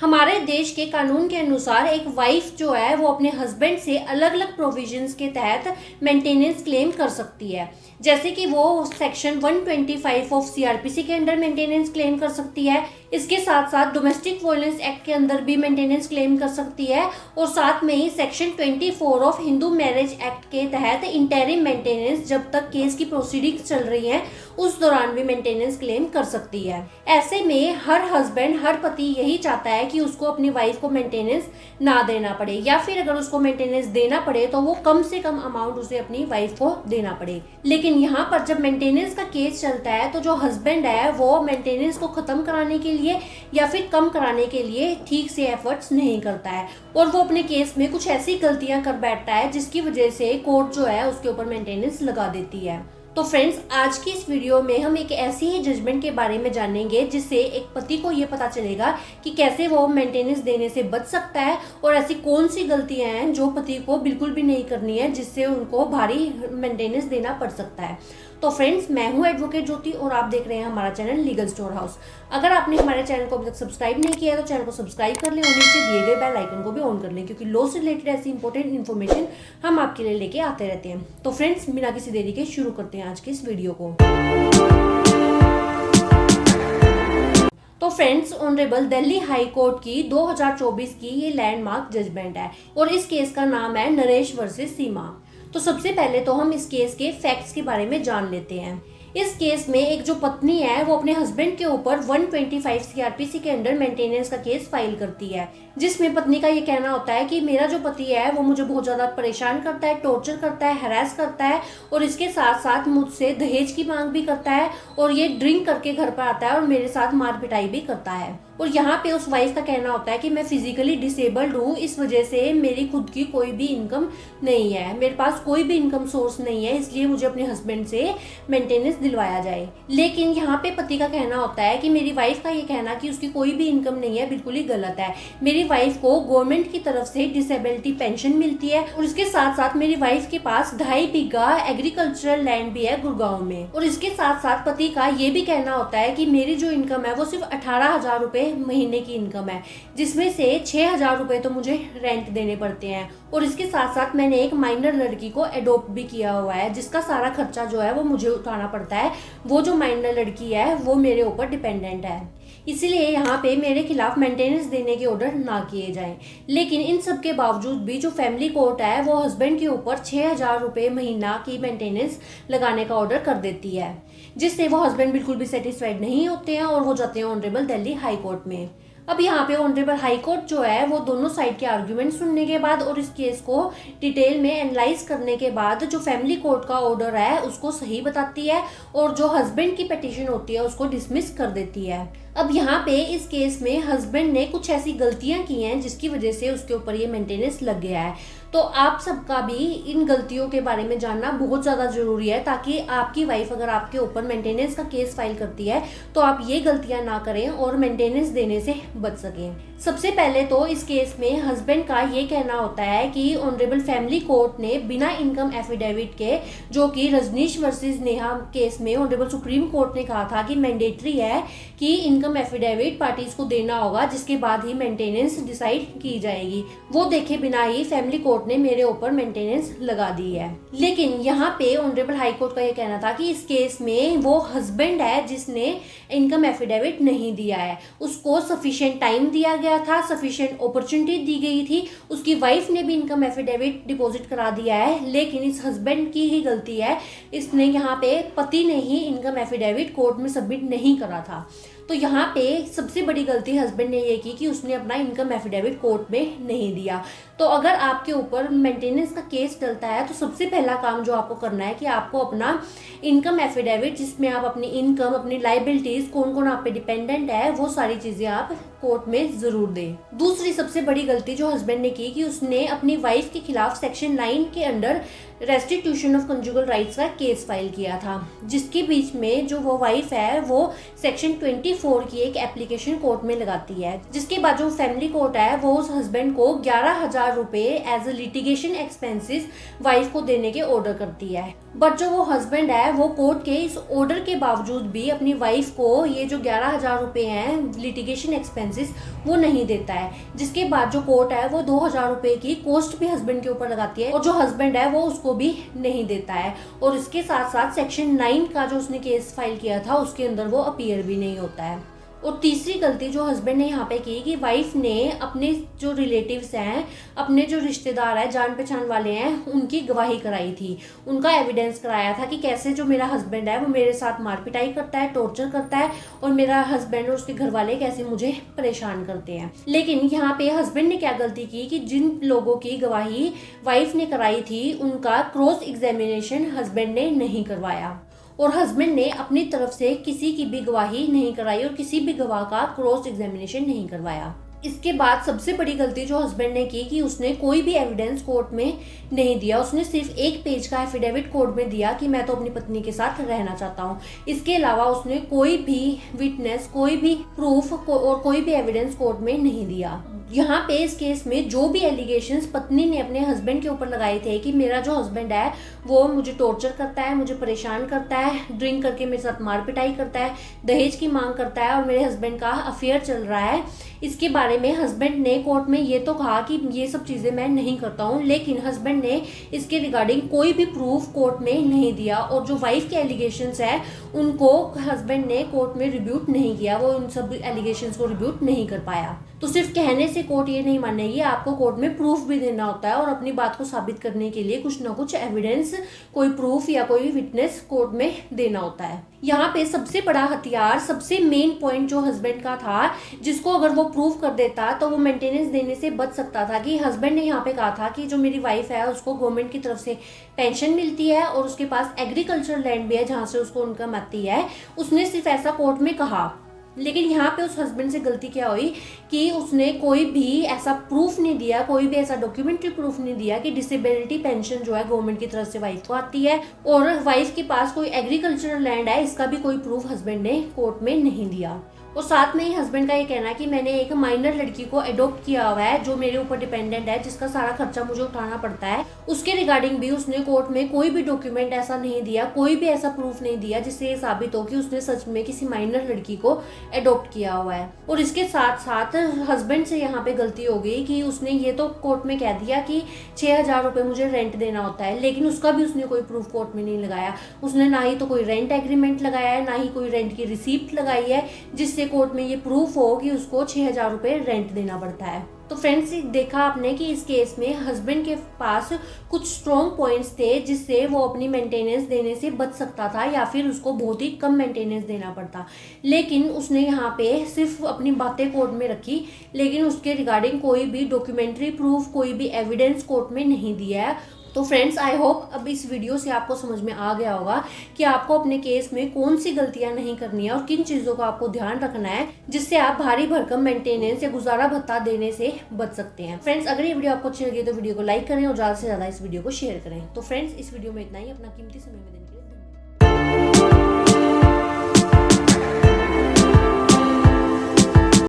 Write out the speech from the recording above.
हमारे देश के कानून के अनुसार एक वाइफ जो है वो अपने हस्बैंड से अलग अलग प्रोविजंस के तहत मेंटेनेंस क्लेम कर सकती है। जैसे कि वो सेक्शन 125 ऑफ सीआरपीसी के अंडर मेंटेनेंस क्लेम कर सकती है। इसके साथ साथ डोमेस्टिक वायलेंस एक्ट के अंदर भी मेंटेनेंस क्लेम कर सकती है और साथ में ही section 24 of Hindu marriage act के तहत इंटरिम मेंटेनेंस, जब तक केस की प्रोसीडिंग्स चल रही हैं उस दौरान भी मेंटेनेंस क्लेम कर सकती है। ऐसे में हर हस्बैंड, हर पति यही चाहता है कि उसको अपनी वाइफ को मेंटेनेंस ना देना पड़े, या फिर अगर उसको मेंटेनेंस देना पड़े तो वो कम से कम अमाउंट उसे अपनी वाइफ को देना पड़े। लेकिन यहाँ पर जब मेंटेनेंस का केस चलता है तो जो हस्बैंड है वो मेंटेनेंस को खत्म कराने के लिए या फिर कम कराने के लिए ठीक से एफर्ट्स नहीं करता है और वो अपने केस में कुछ ऐसी गलतियां कर बैठता है जिसकी वजह से कोर्ट जो है उसके ऊपर मेंटेनेंस लगा देती है। तो फ्रेंड्स, आज की इस वीडियो में हम एक ऐसी ही जजमेंट के बारे में जानेंगे जिससे एक पति को ये पता चलेगा कि कैसे वो मेंटेनेंस देने से बच सकता है और ऐसी कौन सी गलतियां हैं जो पति को बिल्कुल भी नहीं करनी है जिससे उनको भारी मेंटेनेंस देना पड़ सकता है। तो फ्रेंड्स, मैं हूं एडवोकेट ज्योति और आप देख रहे हैं हमारा चैनल लीगल स्टोर हाउस। अगर आपने हमारे चैनल को अभी तक सब्सक्राइब नहीं किया है तो चैनल को सब्सक्राइब कर लें और नीचे दिए गए बेल आइकन को भी ऑन कर लें, क्योंकि लॉ से रिलेटेड ऐसी इंपॉर्टेंट इन्फॉर्मेशन हम आपके लिए लेके आते रहते हैं। तो फ्रेंड्स, बिना किसी देरी के शुरू करते हैं आज की इस वीडियो को। तो friends, honourable Delhi high court की 2024 की ये लैंडमार्क जजमेंट है और इस केस का नाम है नरेश वर्सेस सीमा। तो सबसे पहले तो हम इस केस के फैक्ट्स के बारे में जान लेते हैं। इस केस में एक जो पत्नी है वो अपने हस्बैंड के ऊपर 125 सीआरपीसी के अंडर मेंटेनेंस का केस फाइल करती है, जिसमें पत्नी का ये कहना होता है कि मेरा जो पति है वो मुझे बहुत ज्यादा परेशान करता है, टॉर्चर करता है, हैरेस करता है और इसके साथ साथ मुझसे दहेज की मांग भी करता है और ये ड्रिंक करके घर पर आता है और मेरे साथ मार पिटाई भी करता है। और यहाँ पे उस वाइफ का कहना होता है कि मैं फिजिकली डिसेबल्ड हूँ, इस वजह से मेरी खुद की कोई भी इनकम नहीं है, मेरे पास कोई भी इनकम सोर्स नहीं है, इसलिए मुझे अपने हस्बैंड से मेंटेनेंस दिलवाया जाए। लेकिन यहाँ पे पति का कहना होता है कि मेरी वाइफ का ये कहना कि उसकी कोई भी इनकम नहीं है बिल्कुल ही गलत है। मेरी वाइफ को गवर्नमेंट की तरफ से डिसेबिलिटी पेंशन मिलती है और इसके साथ साथ मेरी वाइफ के पास 2.5 बीघा एग्रीकल्चरल लैंड भी है गुड़गांव में। और इसके साथ साथ पति का ये भी कहना होता है कि मेरी जो इनकम है वो सिर्फ 18,000 रुपए महीने की इनकम है, जिसमें से 6,000 रुपए तो मुझे रेंट देने पड़ते हैं और इसके साथ साथ मैंने एक माइनर लड़की को एडॉप्ट भी किया हुआ है जिसका सारा खर्चा जो है वो मुझे उठाना पड़ता है। वो जो माइनर लड़की है वो मेरे ऊपर डिपेंडेंट है, इसीलिए यहाँ पे मेरे खिलाफ मेंटेनेंस देने के ऑर्डर ना किए जाएं। लेकिन इन सब के बावजूद भी जो फैमिली कोर्ट है वो हस्बैंड के ऊपर 6,000 रुपए महीना की मेंटेनेंस लगाने का ऑर्डर कर देती है, जिससे वो हस्बैंड बिल्कुल भी सेटिस्फाइड नहीं होते हैं और वो जाते हैं ऑनरेबल दिल्ली हाई कोर्ट में। अब यहाँ पे ऑनरेबल हाई कोर्ट जो है वो दोनों साइड के आर्ग्यूमेंट सुनने के बाद और इस केस को डिटेल में एनालाइज करने के बाद जो फैमिली कोर्ट का ऑर्डर है उसको सही बताती है और जो हस्बैंड की पिटीशन होती है उसको डिसमिस कर देती है। अब यहाँ पे इस केस में हस्बैंड ने कुछ ऐसी गलतियां की हैं जिसकी वजह से उसके ऊपर ये मेंटेनेंस लग गया है। तो आप सबका भी इन गलतियों के बारे में जानना बहुत ज़्यादा जरूरी है, ताकि आपकी वाइफ अगर आपके ऊपर मेंटेनेंस का केस फाइल करती है तो आप ये गलतियां ना करें और मेंटेनेंस देने से बच सकें। सबसे पहले तो इस केस में हस्बैंड का ये कहना होता है कि ऑनरेबल फैमिली कोर्ट ने बिना इनकम एफिडेविट के, जो कि रजनीश वर्सेस नेहा केस में ऑनरेबल सुप्रीम कोर्ट ने कहा था कि मैंडेटरी है कि इनकम एफिडेविट पार्टीज को देना होगा, जिसके बाद ही मेंटेनेंस डिसाइड की जाएगी, वो देखे बिना ही फैमिली कोर्ट ने मेरे ऊपर मेंटेनेंस लगा दी है। लेकिन यहाँ पे ऑनरेबल हाई कोर्ट का ये कहना था कि इस केस में वो हस्बैंड है जिसने इनकम एफिडेविट नहीं दिया है, उसको सफिशिएंट टाइम दिया गया था, सफिशिएंट अपॉर्चुनिटी दी गई थी, उसकी वाइफ ने भी इनकम एफिडेविट डिपॉजिट करा दिया है, लेकिन इस हस्बैंड की ही गलती है, इसने यहाँ पे पति ने ही इनकम एफिडेविट कोर्ट में सबमिट नहीं करा था। तो यहाँ पे सबसे बड़ी गलती हस्बैंड ने ये की कि उसने अपना इनकम एफिडेविट कोर्ट में नहीं दिया। तो अगर आपके ऊपर मेंटेनेंस का केस चलता है तो सबसे पहला काम जो आपको करना है कि आपको अपना इनकम एफिडेविट, जिसमें आप अपनी इनकम, अपनी लाइबिलिटीज, कौन कौन आप पे डिपेंडेंट है, वो सारी चीजें आप कोर्ट में जरूर दें। दूसरी सबसे बड़ी गलती जो हस्बैंड ने की कि उसने अपनी वाइफ के खिलाफ सेक्शन 9 के under restitution of conjugal rights का केस फाइल किया था, जिसके बीच में जो वो वाइफ है वो सेक्शन 24 की एक एप्लीकेशन कोर्ट में लगाती है, जिसके बाद जो फैमिली कोर्ट है वो उस हस्बैंड को 11,000 रुपए as a litigation expenses wife को देने के ऑर्डर करती है। बट जो वो हस्बैंड है वो कोर्ट के इस ऑर्डर के बावजूद भी अपनी वाइफ को ये जो 11,000 रुपये हैं लिटिगेशन एक्सपेंसेस वो नहीं देता है, जिसके बाद जो कोर्ट है वो 2,000 रुपये की कॉस्ट भी हस्बैंड के ऊपर लगाती है और जो हस्बैंड है वो उसको भी नहीं देता है। और इसके साथ साथ सेक्शन 9 का जो उसने केस फाइल किया था उसके अंदर वो अपीयर भी नहीं होता है। और तीसरी गलती जो हस्बैंड ने यहाँ पे की कि वाइफ ने अपने जो रिलेटिव्स हैं, अपने जो रिश्तेदार हैं, जान पहचान वाले हैं, उनकी गवाही कराई थी, उनका एविडेंस कराया था कि कैसे जो मेरा हस्बैंड है वो मेरे साथ मारपिटाई करता है, टॉर्चर करता है और मेरा हस्बैंड और उसके घर वाले कैसे मुझे परेशान करते हैं। लेकिन यहाँ पे हस्बैंड ने क्या गलती की कि जिन लोगों की गवाही वाइफ ने कराई थी उनका क्रॉस एग्जामिनेशन हस्बैंड ने नहीं करवाया और हस्बैंड ने अपनी तरफ से किसी की भी गवाही नहीं कराई और किसी भी गवाह का क्रॉस एग्जामिनेशन नहीं करवाया। इसके बाद सबसे बड़ी गलती जो हस्बैंड ने की कि उसने कोई भी एविडेंस कोर्ट में नहीं दिया। उसने सिर्फ 1 पेज का एफिडेविट कोर्ट में दिया कि मैं तो अपनी पत्नी के साथ रहना चाहता हूँ। इसके अलावा उसने कोई भी विटनेस, कोई भी प्रूफ और कोई भी एविडेंस कोर्ट में नहीं दिया। यहाँ पे इस केस में जो भी एलिगेशंस पत्नी ने अपने हस्बैंड के ऊपर लगाए थे कि मेरा जो हस्बैंड है वो मुझे टॉर्चर करता है, मुझे परेशान करता है, ड्रिंक करके मेरे साथ मार पिटाई करता है, दहेज की मांग करता है और मेरे हस्बैंड का अफेयर चल रहा है, इसके बारे में हस्बैंड ने कोर्ट में ये तो कहा कि ये सब चीज़ें मैं नहीं करता हूँ। लेकिन हस्बैंड ने इसके रिगार्डिंग कोई भी प्रूफ कोर्ट में नहीं दिया और जो वाइफ के एलिगेशंस है उनको हस्बैंड ने कोर्ट में रिब्यूट नहीं किया, वो उन सब एलिगेशंस को रिब्यूट नहीं कर पाया। तो सिर्फ कहने से कोर्ट ये नहीं मानेगी, आपको कोर्ट में प्रूफ भी देना होता है और अपनी बात को साबित करने के लिए कुछ ना कुछ एविडेंस, कोई प्रूफ या कोई विटनेस कोर्ट में देना होता है। यहाँ पे सबसे बड़ा हथियार, सबसे मेन पॉइंट जो हस्बैंड का था, जिसको अगर वो प्रूफ कर देता तो वो मेंटेनेंस देने से बच सकता था, कि हस्बैंड ने यहाँ पे कहा था कि जो मेरी वाइफ है उसको गवर्नमेंट की तरफ से पेंशन मिलती है और उसके पास एग्रीकल्चर लैंड भी है जहाँ से उसको इनकम आती है। उसने सिर्फ ऐसा कोर्ट में कहा। लेकिन यहाँ पे उस हस्बैंड से गलती क्या हुई कि उसने कोई भी ऐसा प्रूफ नहीं दिया, कोई भी ऐसा डॉक्यूमेंट्री प्रूफ नहीं दिया कि डिसेबिलिटी पेंशन जो है गवर्नमेंट की तरफ से वाइफ को आती है और वाइफ के पास कोई एग्रीकल्चरल लैंड है, इसका भी कोई प्रूफ हस्बैंड ने कोर्ट में नहीं दिया। और साथ में ही हस्बैंड का ये कहना है कि मैंने एक माइनर लड़की को अडॉप्ट किया हुआ है जो मेरे ऊपर डिपेंडेंट है, जिसका सारा खर्चा मुझे उठाना पड़ता है। उसके रिगार्डिंग भी उसने कोर्ट में कोई भी डॉक्यूमेंट ऐसा नहीं दिया, कोई भी ऐसा प्रूफ नहीं दिया जिससे ये साबित हो कि उसने सच में किसी माइनर लड़की को अडॉप्ट किया हुआ है। और इसके साथ साथ हस्बैंड से यहाँ पे गलती हो गई कि उसने ये तो कोर्ट में कह दिया कि 6,000 रुपये मुझे रेंट देना होता है, लेकिन उसका भी उसने कोई प्रूफ कोर्ट में नहीं लगाया। उसने ना ही तो कोई रेंट एग्रीमेंट लगाया है, ना ही कोई रेंट की रिसीप्ट लगाई है जिससे कोर्ट में ये प्रूफ हो कि उसको 6,000 रुपये रेंट देना पड़ता है। तो फ्रेंड्स, देखा आपने कि इस केस में हस्बैंड के पास कुछ स्ट्रॉन्ग पॉइंट्स थे जिससे वो अपनी मेंटेनेंस देने से बच सकता था या फिर उसको बहुत ही कम मेंटेनेंस देना पड़ता। लेकिन उसने यहाँ पे सिर्फ अपनी बातें कोर्ट में रखी, लेकिन उसके रिगार्डिंग कोई भी डॉक्यूमेंट्री प्रूफ, कोई भी एविडेंस कोर्ट में नहीं दिया है। तो फ्रेंड्स, आई होप अब इस वीडियो से आपको समझ में आ गया होगा कि आपको अपने केस में कौन सी गलतियां नहीं करनी है और किन चीज़ों का आपको ध्यान रखना है जिससे आप भारी भरकम मेंटेनेंस या गुजारा भत्ता देने से बच सकते हैं। फ्रेंड्स, अगर ये वीडियो आपको अच्छी लगी तो वीडियो को लाइक करें और ज़्यादा से ज़्यादा इस वीडियो को शेयर करें। तो फ्रेंड्स, इस वीडियो में इतना ही। अपना कीमती समय में देने के लिए